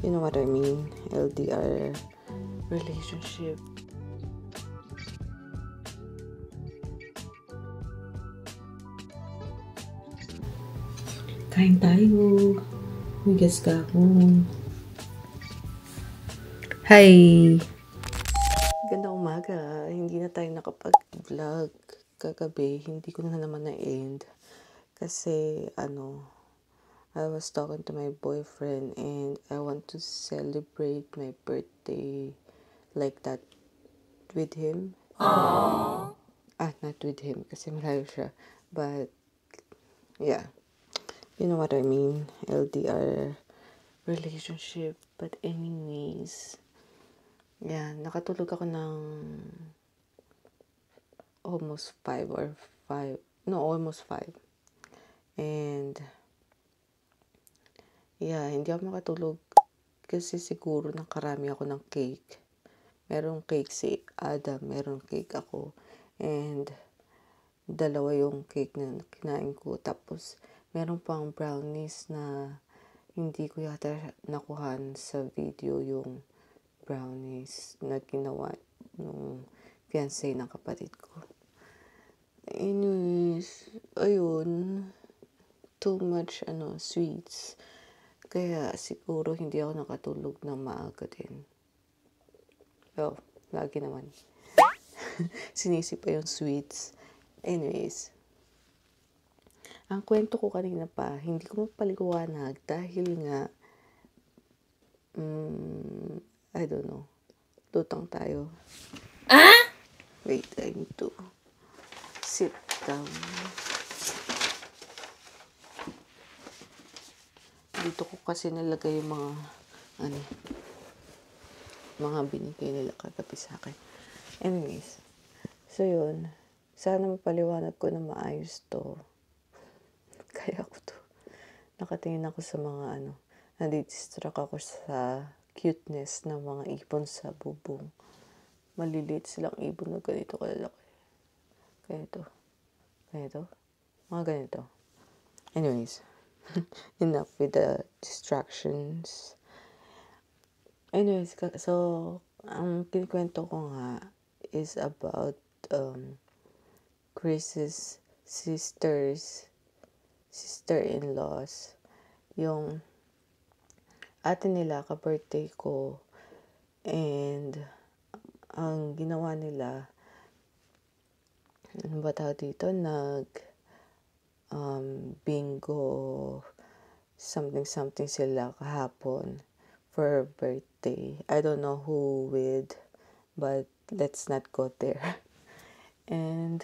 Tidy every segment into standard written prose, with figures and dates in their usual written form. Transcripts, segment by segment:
You know what I mean? LDR relationship. Kain tayo. Hugas ka ako. Hi! Gandang umaga. Hindi na tayo nakapag-vlog kagabi. Hindi ko na naman na-end. Kasi, I was talking to my boyfriend and I want to celebrate my birthday like that with him. Aww. Not with him kasi malayo siya. But, yeah. You know what I mean? LDR relationship. But anyways, yeah, nakatulog ako ng almost 5. And, yeah, hindi ako makatulog kasi siguro nakarami ako ng cake. Merong cake si Adam, merong cake ako. And, dalawa yung cake na kinain ko. Tapos, meron pang brownies na hindi ko yata nakuhan sa video yung brownies na ginawa nung fiancé ng kapatid ko. Anyways, ayun, too much sweets. Kaya siguro hindi ako nakatulog ng maaga din. Well, lagi naman. Sinisi pa yung sweets. Anyways, ang kwento ko kanina pa, hindi ko mapaliwanag dahil nga, I don't know, lutang tayo. Wait, I need to sit down. Dito ko kasi nilagay yung mga binigay nila kagabi sa akin. Anyways, so yun, sana mapaliwanag ko na maayos to. Kaya ako to. Nakatingin ako sa mga nadidistract ako sa cuteness ng mga ibon sa bubong. Maliliit silang ibon na ganito kalalaki. Ganito. Mga ganito. Anyways, enough with the distractions. Anyways, so, ang kinikwento ko nga is about Chris's sister-in-laws. Yung ate nila, ka-birthday ko. And, ang ginawa nila, ano ba tawag dito? Bingo, something sila kahapon for her birthday. I don't know who with, but let's not go there. And,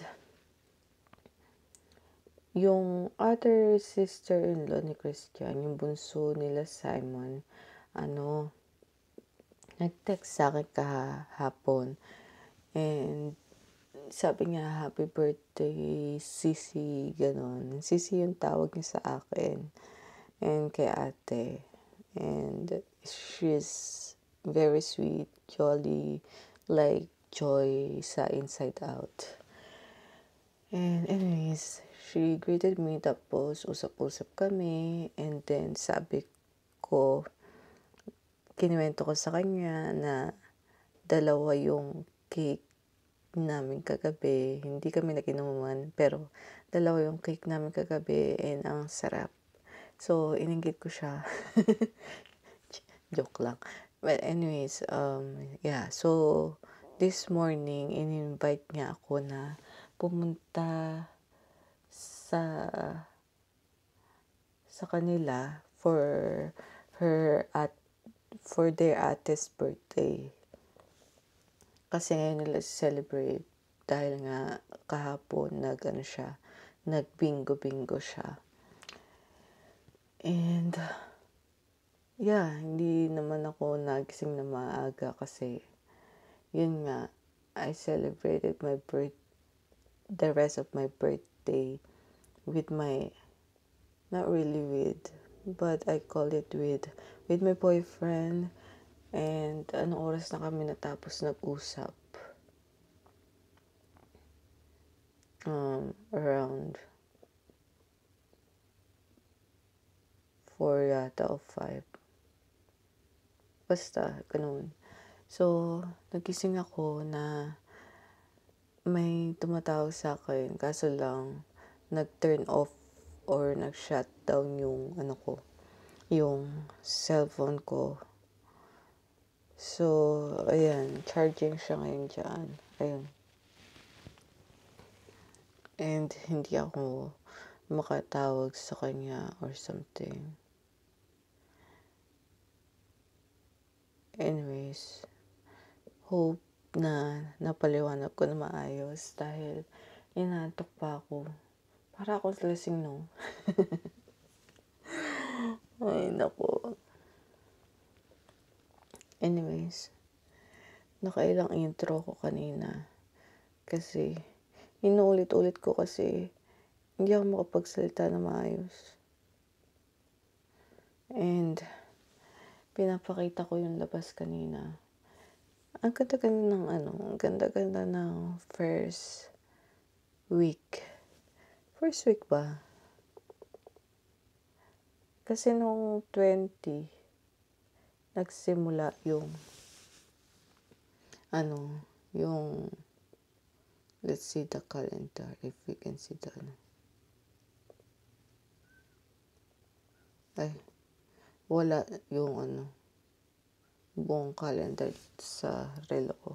yung other sister-in-law ni Christian, yung bunso nila Simon, nag-text sa akin kahapon. And, sabi niya, happy birthday, Sisi, ganon. Sisi yung tawag niya sa akin. And kay ate. And she's very sweet, jolly, like Joy sa Inside Out. And anyways, she greeted me, tapos usap-usap kami. And then sabi ko, kinuwento ko sa kanya na dalawa yung cake namin kagabi. Hindi kami nakinuman, pero dalawa yung cake namin kagabi and ang sarap. So, ininggit ko siya. Joke lang. But anyways, yeah. So, this morning, in-invite niya ako na pumunta sa kanila for their ate's birthday. Kasi ngayon nila celebrate dahil nga kahapon nag-bingo siya. And yeah, hindi naman ako nagising na maaga kasi yun nga, I celebrated the rest of my birthday with not really with, but I call it with my boyfriend. And anong oras na kami natapos nag-usap? Around 4 yata o 5. basta gano'n. So, nagising ako na may tumatawag sa'kin kaso lang nag-turn off or nag-shutdown yung ano ko, yung cellphone ko. So, ayan, charging siya ngayon diyan, ayun. And hindi ako makatawag sa kanya or something. Anyways, hope na napaliwanag ko na maayos dahil inaantok pa ako. Para akong lasing 'no. Ay naku. Anyways, nakailang intro ko kanina kasi inuulit-ulit ko kasi hindi ako makapagsalita na maayos. And pinapakita ko yung labas kanina. Ang ganda-ganda ng ano, ang ganda-ganda ng first week. First week ba? Kasi nung 20, nagsimula yung ano, yung let's see the calendar if we can see the ano. Ay, wala yung ano, buong calendar sa relo ko.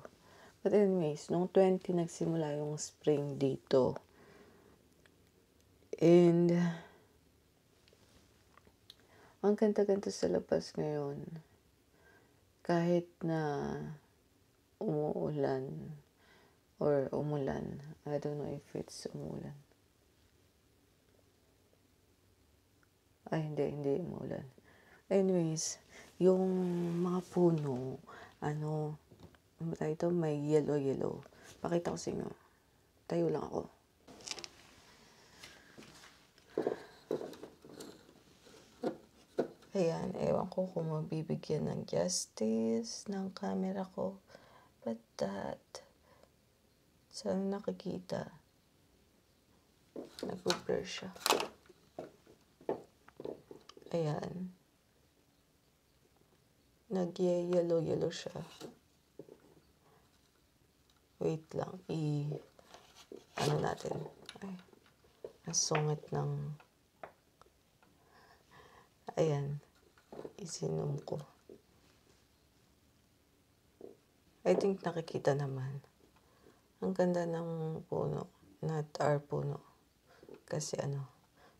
But anyways, nung 20 nagsimula yung spring dito. And ang ganda-ganda sa labas ngayon. Kahit na umuulan or umulan. I don't know if it's umulan. Ay, hindi umulan. Anyways, yung mga puno, ano ito, may yellow. Pakita ko sa inyo. Tayo lang ako. Ayan, ewan ko kung mabibigyan ng justice ng camera ko. But that, saan nakikita? Nag-blur siya. Ayan. Nag-yellow siya. Wait lang, ano natin. Ay, ang sungit ng, ayan, isinom ko. I think nakikita naman. Ang ganda ng puno, not our puno. Kasi ano,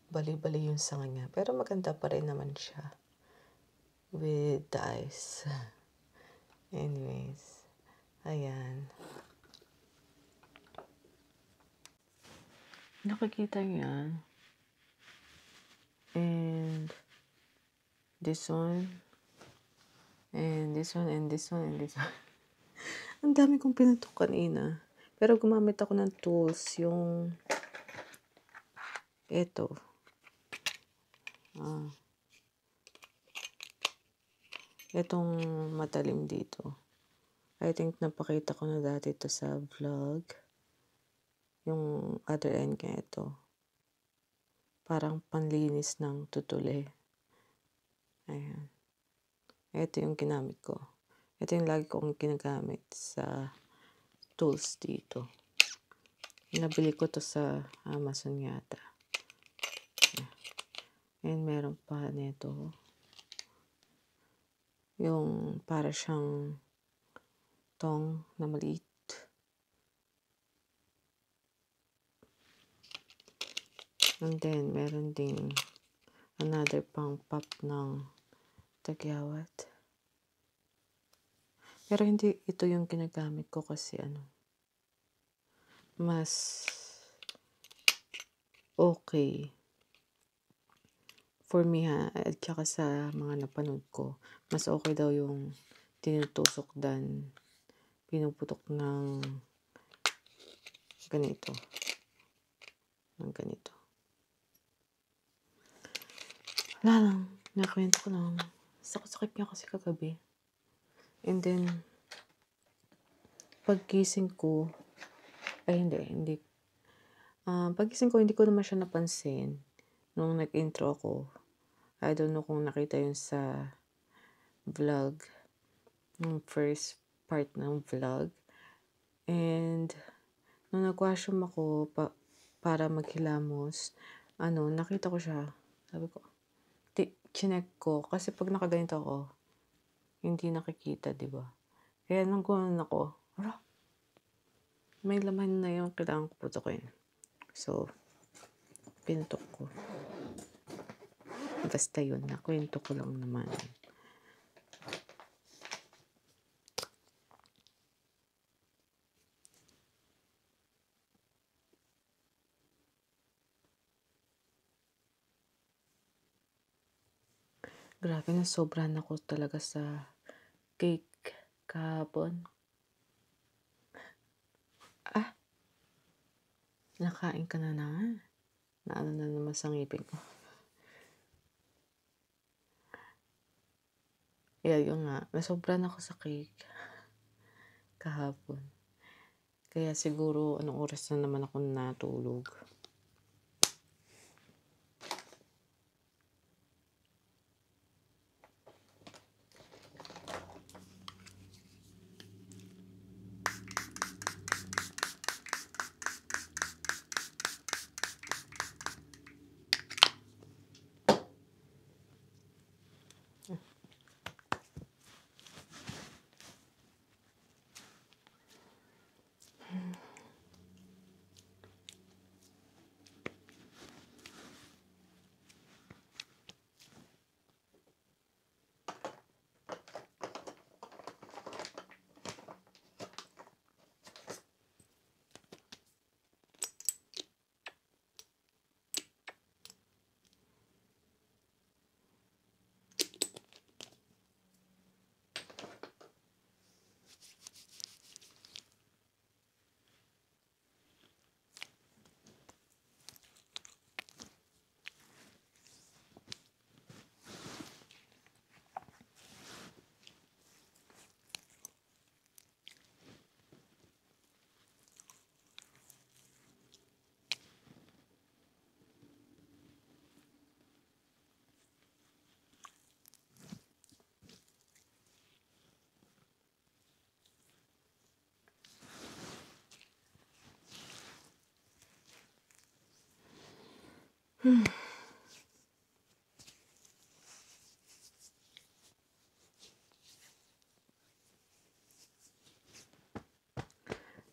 bali-bali yung sanga niya. Pero maganda pa rin naman siya. With the eyes. Anyways, ayan. Nakikita niya. And this one. And this one, and this one, and this one. Ang dami kong pinutok kanina. Pero gumamit ako ng tools, yung ito. Itong matalim dito. I think napakita ko na dati ito sa vlog. Yung other end niya ito. Parang panlinis ng tutuli. Ayan. Ito yung ginamit ko. Ito yung lagi kong ginagamit sa tools dito. Nabili ko to sa Amazon yata. And meron pa nito. Yung para siyang tong na maliit. And then, meron ding another pang pop ng tagyawat. Pero hindi ito yung ginagamit ko kasi ano, mas okay for me ha, at saka sa mga napanood ko, mas okay daw yung tinutusok than pinuputok ng ganito. Ng ganito. Wala lang, nakwento ko lang. Sakit niya kasi kagabi. And then, paggising ko, hindi. Paggising ko, hindi ko naman siya napansin. Nung nag-intro ako, I don't know kung nakita yun sa vlog. yung first part ng vlog. And nung nag-washroom ako para maghilamos, nakita ko siya. Sabi ko, chinek ko. Kasi pag nakaganito ako, hindi nakikita, di ba? Kaya nung gumanon ako, may laman na yung kailangan ko putukin. So, pinutok ko. Basta yun, nakwento ko lang naman. Grabe na sobrahan ako talaga sa cake kahapon. Nakain ka na naman. Naano na naman sa ngipin ko. Kaya yun nga, nasobrahan ako sa cake kahapon. Kaya siguro anong oras na naman ako natulog.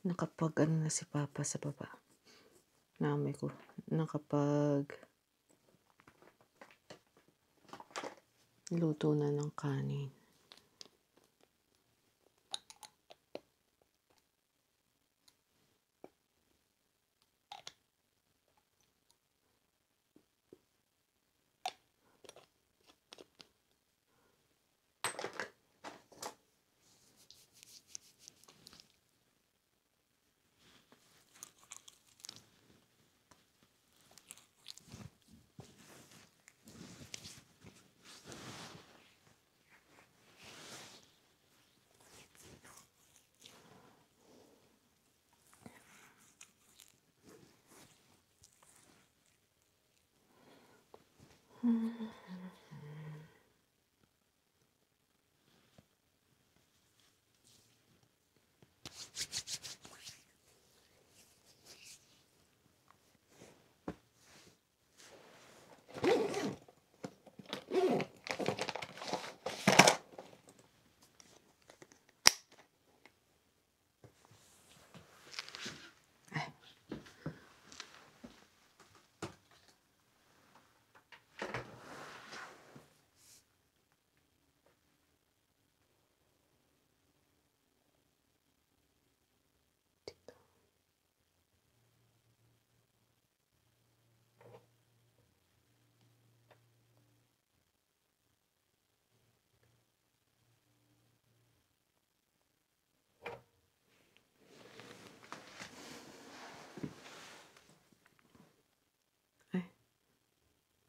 Nakapag na si Papa sa baba. Namay ko. Nakapag luto na ng kanin.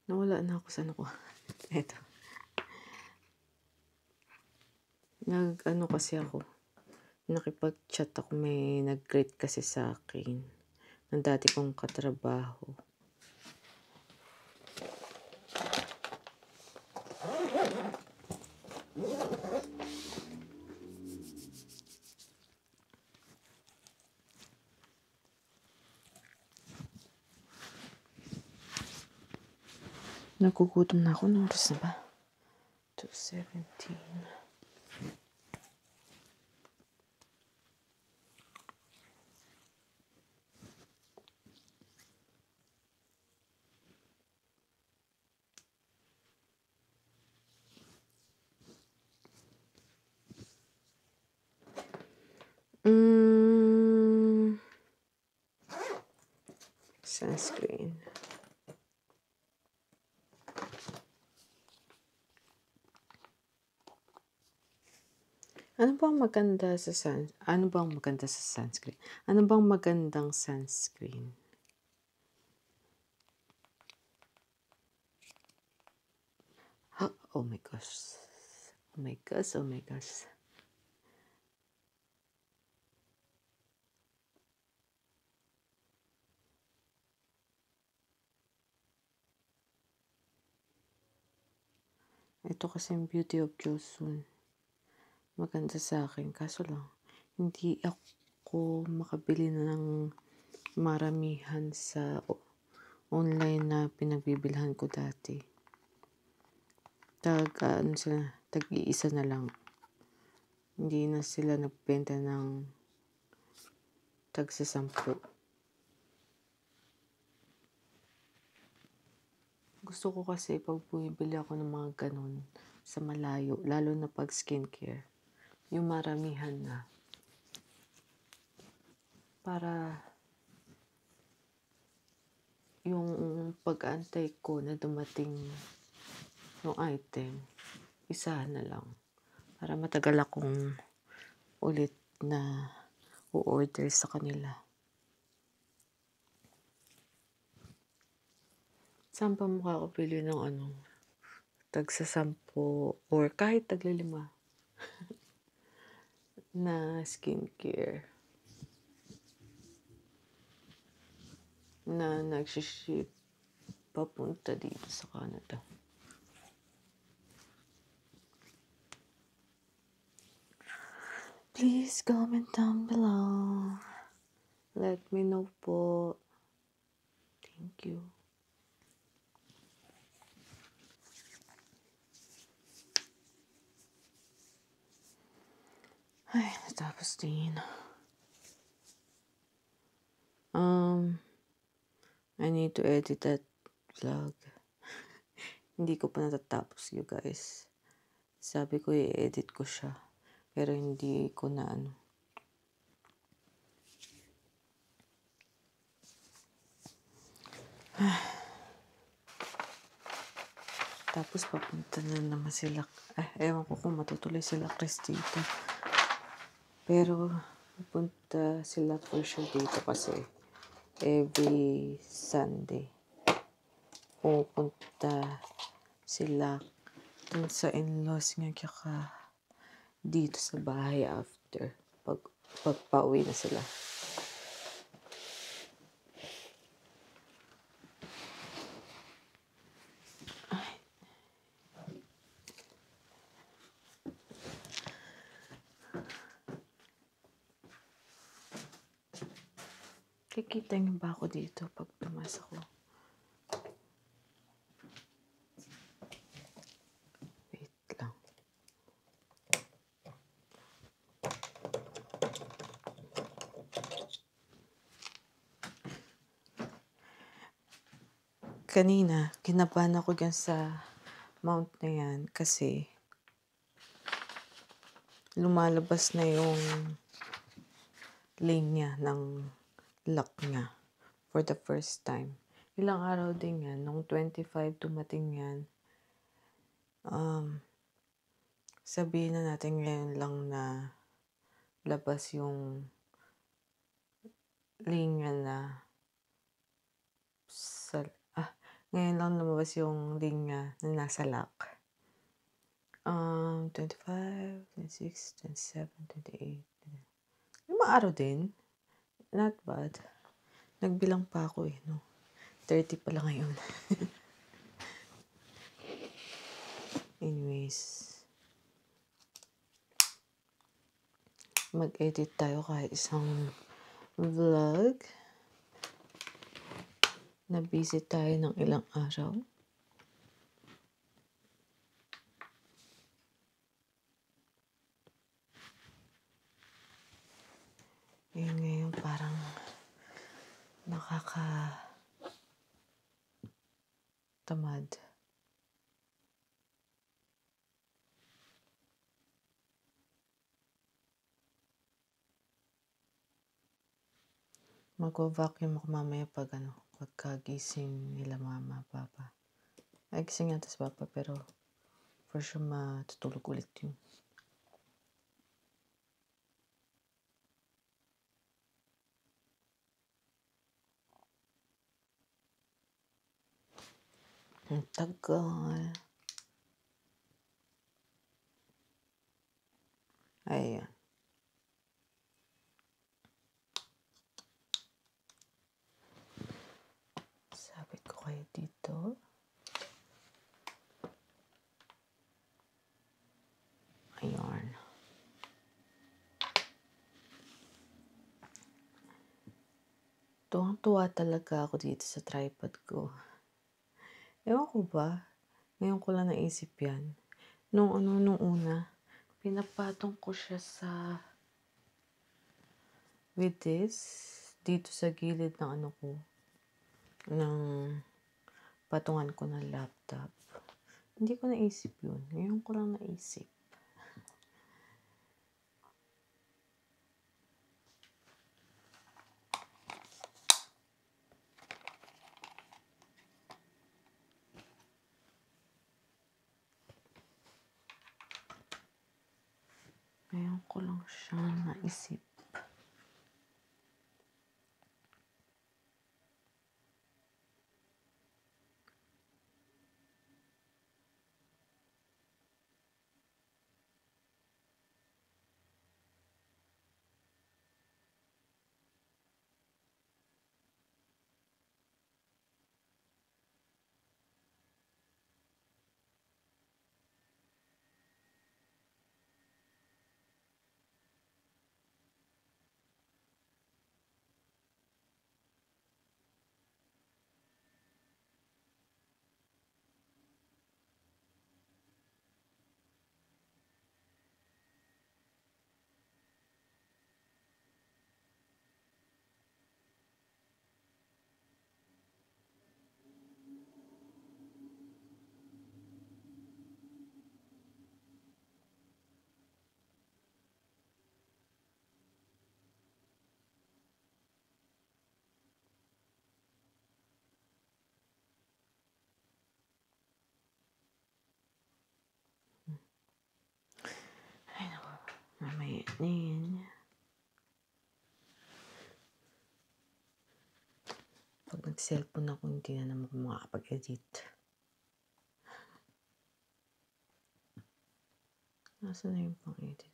Nawala na ako sa Eto. Kasi ako. Nakipag-chat ako. May nag-greet kasi sa akin. Ng dati kong katrabaho. Nagugutom na ako. Anong oras na ba? 2:17. Sunscreen. Ano bang maganda sa sunscreen? Ano bang magandang sunscreen? Oh my gosh. Oh my gosh, oh my gosh. Ito kasi yung Beauty of Joseon. Maganda sa akin. Kaso lang, hindi ako makabili ng maramihan sa online na pinagbibilhan ko dati. Tag-iisa na lang. Hindi na sila nagbenta ng tag-10. Gusto ko kasi pag bumibili ako ng mga ganun sa malayo, lalo na pag skincare, yung maramihan na. Para yung pag-antay ko na dumating yung item, isahan na lang. Para matagal akong ulit na u-order sa kanila. Saan pa makakabili ng tag-10 or kahit tag-5 na skincare na nagsiship papunta dito sa Canada. Please comment down below. Let me know po. Thank you. Ay, natapos din. I need to edit that vlog. Hindi ko pa natatapos, you guys. Sabi ko i-edit ko siya. Pero hindi ko na Tapos papunta na naman sila. Ewan ko kung matutuloy sila Chris dito. Pero pupunta sila for sure dito kasi every Sunday pupunta sila dun sa in-laws niya kaya dito sa bahay after pagpauwi na sila. Kikita niyo ba ako dito pag pumasok ko? Wait lang. Kanina, kinabahan ako dyan sa mount na yan kasi lumalabas na yung linya ng lock niya for the first time. Ilang araw din yan, nung 25 dumating yan. Sabihin na natin ngayon lang na labas yung linya na ngayon lang lumabas yung linya na nasa lock. 25, 26, 27, 28. 5 araw din. Not bad. Nagbilang pa ako no? 30 pala ngayon. Anyways. Mag-edit tayo kahit isang vlog. Na-busy tayo ng ilang araw. Yun ngayon parang nakakatamad. Magva-vacuum ako mamaya pagkagising nila mama, papa. Ay, gising yata si papa pero for sure matutulog ulit yun. Ang tagal. Ayan. Sabit ko kayo dito. Ayan. Tuwang-tuwa talaga ako dito sa tripod ko. Ewan ko ba? Ngayon ko lang naisip yan. Nung una, pinapatong ko siya with this, dito sa gilid ng ng patungan ko ng laptop. Hindi ko naisip yun. Ngayon ko lang naisip. Ngayon ko lang siya naisip. Ay, naku. Mamaya na yan. Pag nag-cellphone ako, hindi na naman ako makakapag-edit. Nasaan na yung pang-edit?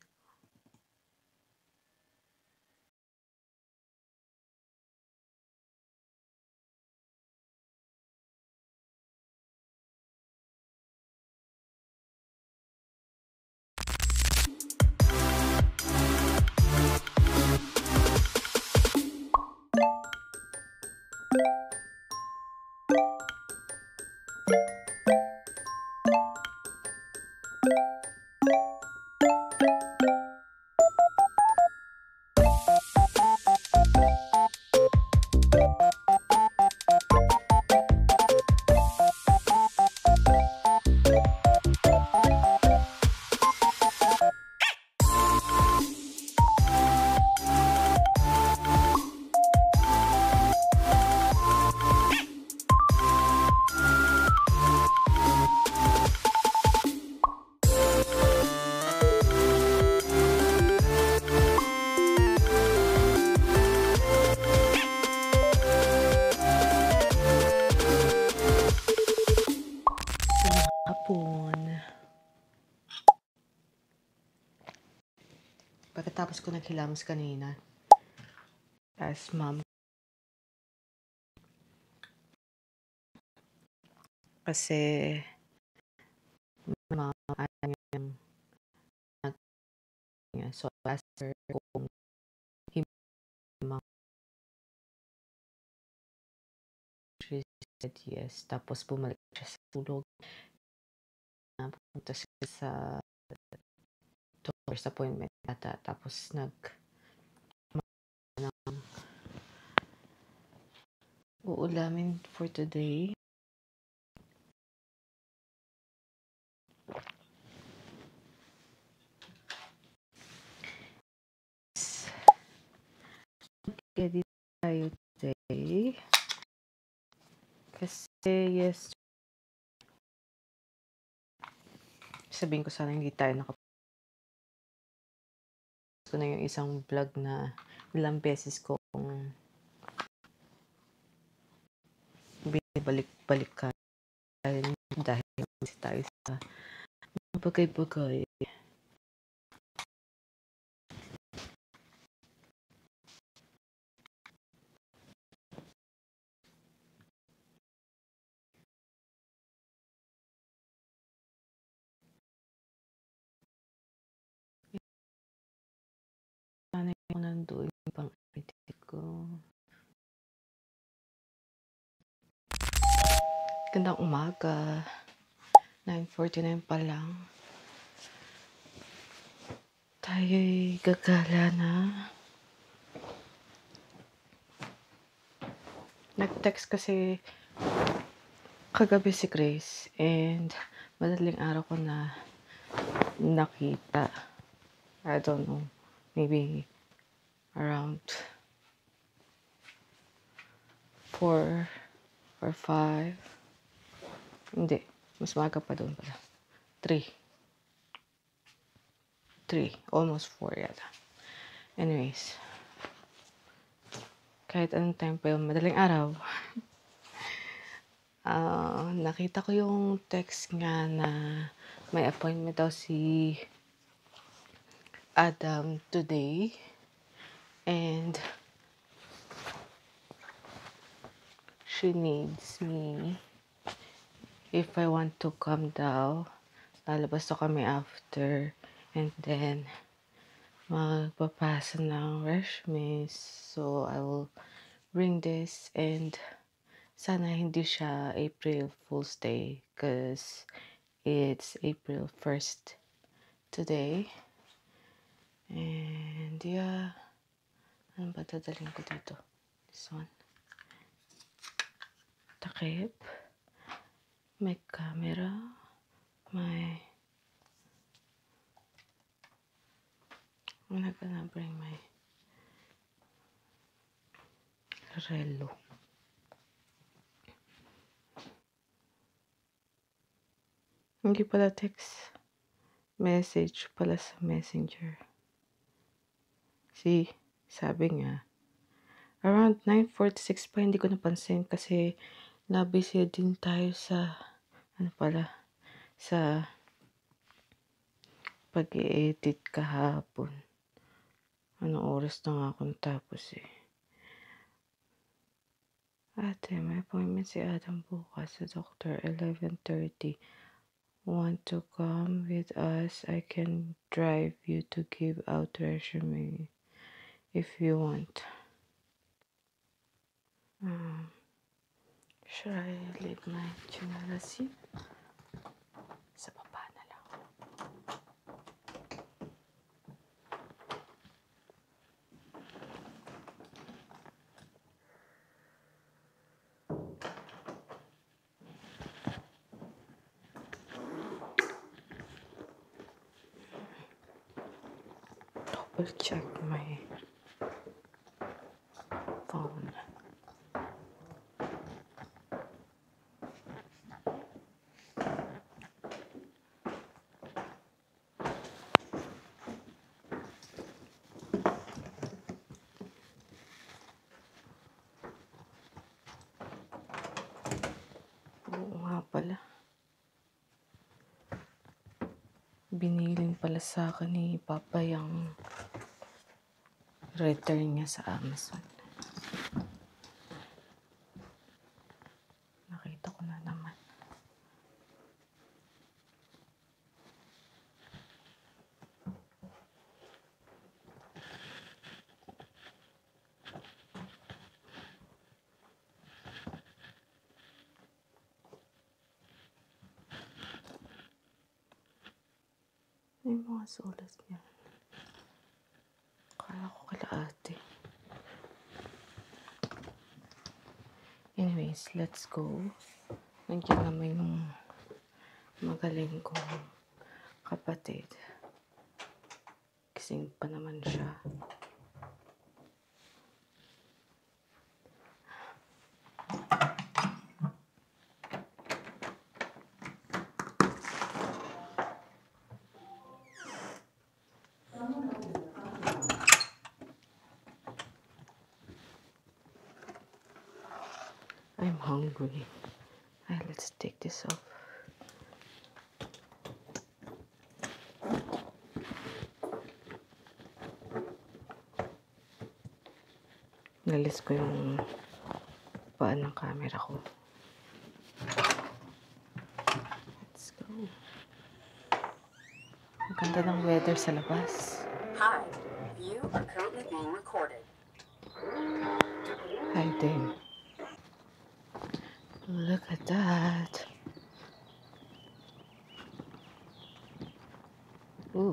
Hapon. Pagkatapos ko naghilamos kanina, as mom, kasi mom, ayaw niyang niya. So, I asked her kung she said yes. Tapos bumalik siya sa tulog. Pumunta siya sa doctor's appointment ata. Tapos uulamin for today. Ready tayo today. Kasi sabihin ko sana hindi tayo ko na yung isang vlog na ilang beses kong binibalik-balik ka dahil kasi tayo sa bagay-bagay. Sana yung nandoon yung pang-edit ko. Gandang umaga. 9:49 pa lang. Tayo'y gagala na. Nag-text kasi kagabi si Grace and madaling araw ko na nakita. I don't know. Maybe around 4 or 5. Hindi. Mas maga pa doon pala. 3. Almost 4 yata. Anyways. Kahit anong time pa yung madaling araw. Nakita ko yung text nga na may appointment daw si Adam today. And she needs me if I want to come daw. Lalabas to kami after. And then magpapasa ng resumes. So I will bring this and sana hindi siya April Fool's Day because it's April 1st today. And yeah, ano ba dadalhin ko dito? This one. Takip. May camera. I'm not gonna bring my relo. Hindi pala text. Message pala sa Messenger. See, sabi nga, around 9:46 pa hindi ko napansin kasi nabisi din tayo sa, sa pag-i-edit kahapon. Anong oras na nga ako natapos eh. Ate, may appointment si Adam bukas sa doctor, 11:30. Want to come with us? I can drive you to give out resume if you want. Should I leave my chinelas here? Sa baba na lang. Double check my phone. Oo nga pala. Biniling pala sa akin ni Papa yung return niya sa Amazon. Nakita ko na naman. May mga sulat niya. Kala ko kala ate. Anyways, let's go. Nandiyan naman yung magaling kong kapatid. Gising pa naman siya. I'm hungry. Let's take this off. Nalis ko yung paan ng camera ko. Let's go. Ang ganda ng weather sa labas. Hi, you are currently being recorded. Hi there. Look at that. Ooh.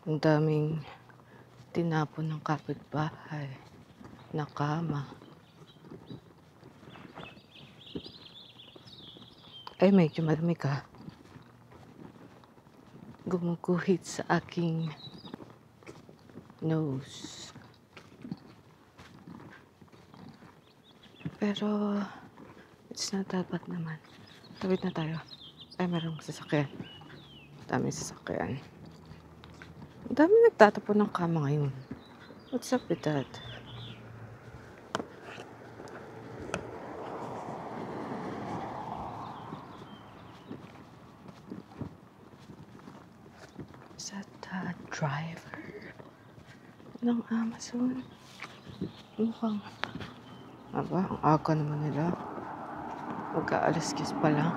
Ang daming tinapon ng kapitbahay na kama. Ay, medyo malamig ka. Gumuguhit sa aking nose. Pero, it's not that bad naman. Tawid na tayo. Ay, merong sasakyan. Daming sasakyan. Ang dami nagtatapon ng kama ngayon. What's up with that? Is that the driver ng Amazon? Mukhang aba, ang aga naman nila. Mag-aalas-kis pa lang.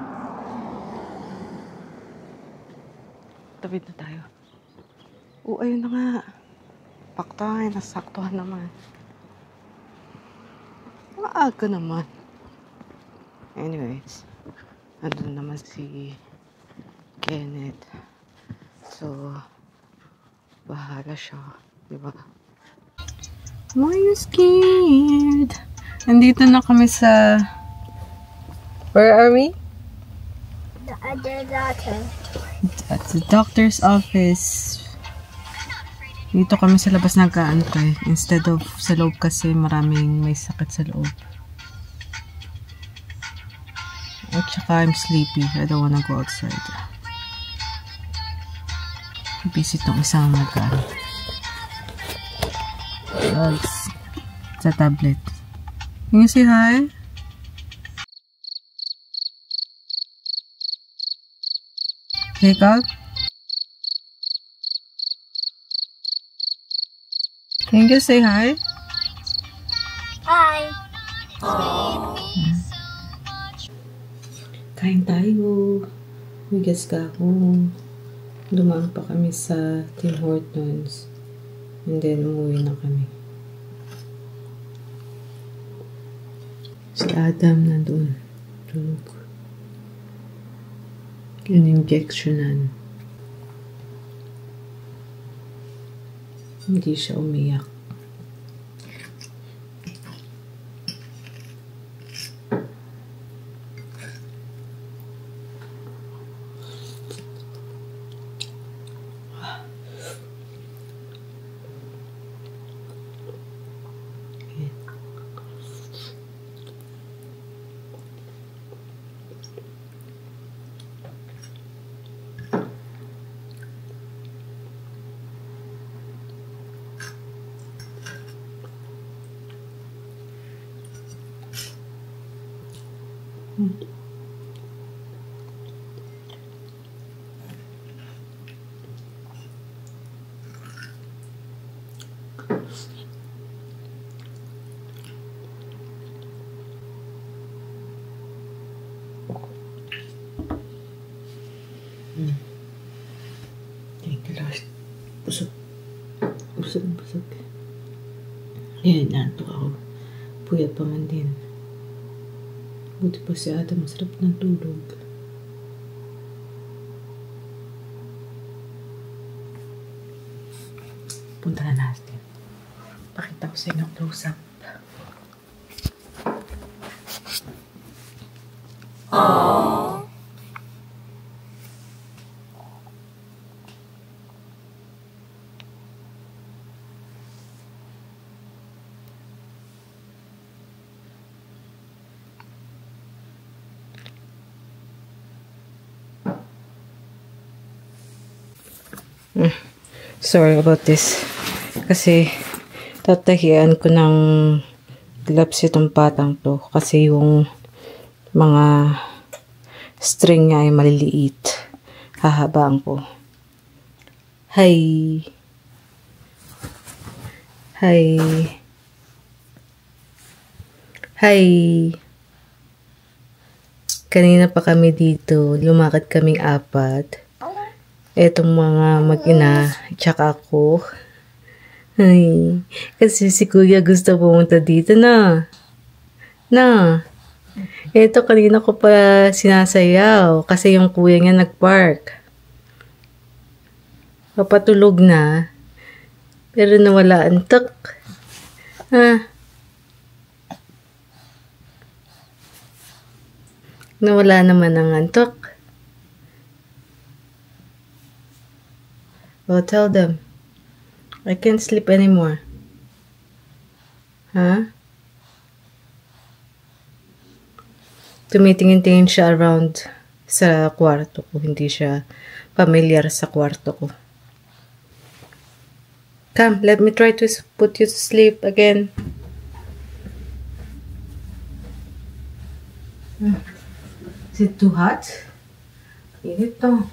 Tawid na tayo. Ayun na nga. Paktay, nasaktuhan naman. Maaga naman. Anyways, andun naman si Kenneth. So, bahala siya. Diba? Why are you scared? Nandito na kami sa... Where are we? The other doctor. At the doctor's office. Dito kami sa labas nag-aantay. Instead of sa loob kasi maraming may sakit sa loob. At saka I'm sleepy. I don't wanna go outside. Busy tong isang sa tablet. Can you say hi? Jacob? Can you say hi? Hi. Kain tayo. Bigas ka ako. Dumaan pa kami sa Tim Hortons. And then, umuwi na kami. Si Adam na doon. Tulog. In-injectionan. Hindi siya umiyak. Thank you, Lord. Busog. Busog. Ngayon, naantok ako. Puyat pa man din. Buti pa si Ate, masarap ng tulog. Punta na natin. Pakita ko sa inyo close up. Sorry about this. Kasi tatahian ko ng gloves itong patang to. Kasi yung mga string niya ay maliliit. Hahabaan ko. Hi. Hi. Hi. Kanina pa kami dito. Lumakad kaming 4. Etong mga mag-ina, tsaka ako. Ay, kasi si Kuya gusto pumunta dito na. Na. Eto, kanina ko pa sinasayaw kasi yung kuya niya nag-park. Papatulog na. Pero nawala antok. Ha? Nawala naman ang antok. Well, tell them. I can't sleep anymore. Ha? Tumitingin-tingin siya around sa kwarto ko. Hindi siya familiar sa kwarto ko. Come, let me try to put you to sleep again. Is it too hot? Init to.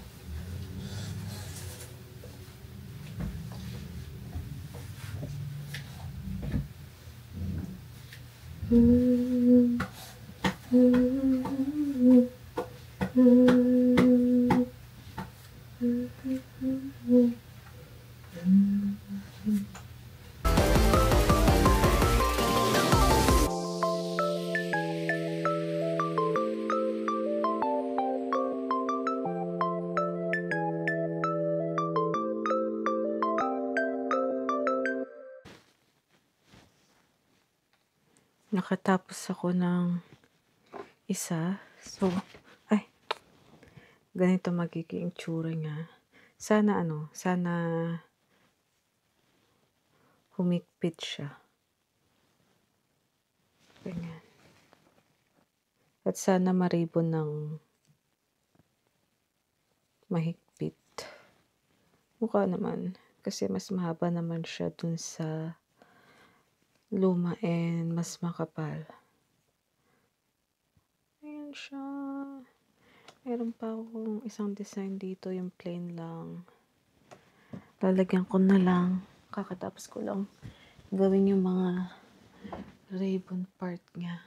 Nakatapos ako ng isa. So, ganito magiging tsura niya. Sana humigpit siya. Ganyan. At sana maribon ng mahigpit. Mukha naman. Kasi mas mahaba naman siya dun sa luma and mas makapal. Ayan siya. Meron pa akong isang design dito, yung plain lang. Lalagyan ko na lang. Kakatapos ko lang gawin yung mga ribbon part niya.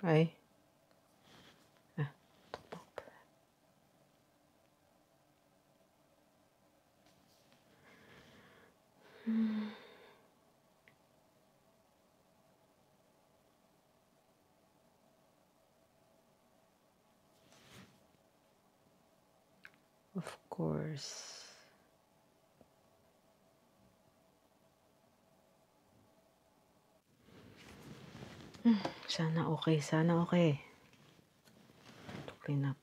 Ay. Tuktok pala. Of course. Sana okay. To clean up.